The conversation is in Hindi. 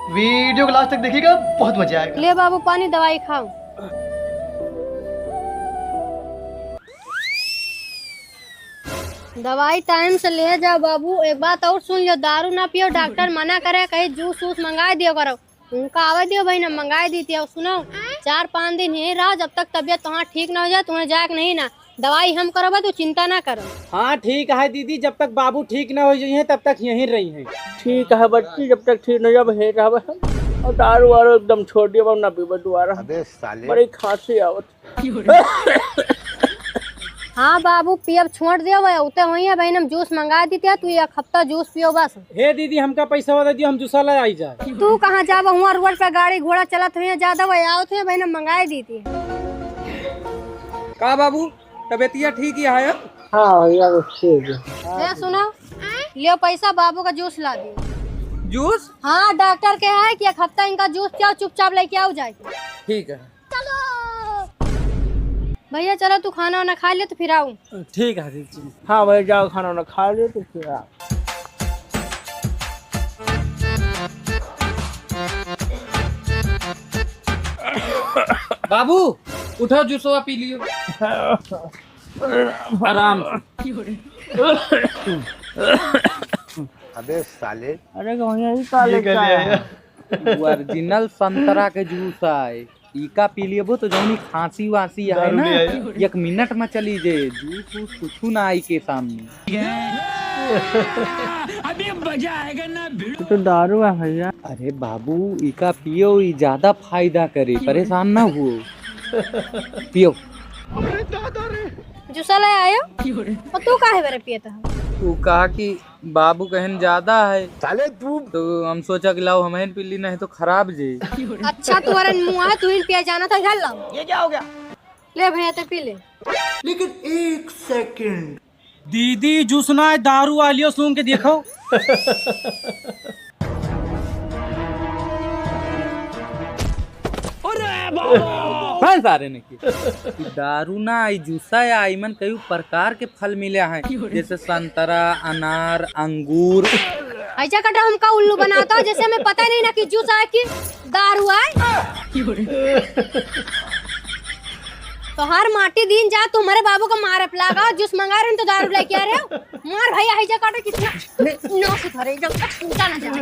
वीडियो को लास्ट तक देखिएगा, बहुत मजा आएगा। ले बाबू पानी, दवाई खाओ। दवाई टाइम से ले जाओ बाबू। एक बात और सुन लो, दारू ना पियो, डॉक्टर मना करे, कहीं जूस वूस मंगा दियो करो। उनका आवे दियो भाई ना, मंगा दी थी। सुनो, 4-5 दिन यहीं रहो, जब तक तबीयत तुम्हारा ठीक ना हो जाए, तुम्हें जाए नहीं ना। दवाई हम करोगे तो चिंता ना करो। हाँ ठीक है दीदी, जब तक बाबू ठीक ना हो जाए तब तक यहीं रही है। ठीक है बच्ची, जब तक ठीक न जब है रहा और दारू वारू एकदम छोड़ दिया, ना पीबे दोबारा। अबे साले, बड़ी खांसी आवत। हाँ बाबू पियब छोड़ दियो भाई, उते वही है भाई, हम जूस मंगा दी थे, तू एक हफ्ता जूस पियो बस। हे दीदी हमका पैसा दे दियो, हम जूसा ले आई जाए। तू कहाँ जाब, हुआ रोड पे गाड़ी घोड़ा चलत हुई ज्यादा भाई, आओ थे भाई, मंगाई दी थी। का बाबू तबियतिया ठीक ही है? हाँ भैया ठीक है। सुनो, लियो पैसा, बाबू का जूस ला दियो। जूस? हाँ डॉक्टर के है कि एक हफ्ता इनका जूस पियो, चुपचाप लेके आओ जाए। ठीक है। चलो भैया, चलो तू खाना वाना खा ले तो फिर आऊँ। ठीक है दीदी। हाँ भाई जाओ, खाना वाना खा लियो तो फिर आओ। बाबू उठो, जूसवा पी लियो आराम से। अबे साले, अरे भैया ही काले का ओरिजिनल संतरा के जूस है, इका पी लियो तो जौनी खांसी वासी है ना, 1 मिनट में चली जे। जूस वूस कुछ ना आई के सामने। अभी मजा आएगा ना। तो दारू है भैया। अरे बाबू इका पियो, ई ज्यादा फायदा करे, परेशान ना हुओ, पियो। जूसा ले आयो। और तू काहे बेरे पियता है? तू कहा कि बाबू कहन ज्यादा है, साले तू तो हम सोचा कि लाओ हम पी ली, नहीं तो खराब जे। अच्छा तुम्हारा मुँह है, तू ही पिया जाना था, घर लाओ। ये क्या हो गया? ले भैया तो पी ले। लेकिन 1 सेकंड, दीदी जूस ना दारू वालियो सूंघ के देखो। सारे ने की दारू ना आई, जूसा या आईमन कई प्रकार के फल मिले हैं, जैसे संतरा, अनार, अंगूर। ऐसा कटा हमका उल्लू बनाता हो, जैसे हमें पता नहीं ना कि जूस है कि दारू है। तो हर माटी दिन जा, तुम्हारे बाबू को मार लागा, जूस मंगा रहे हैं तो दारू लेके आ रहे हो। मार भैया, ऐसा कटा कितना ना सुधरे, जब तक छूटा ना जाए।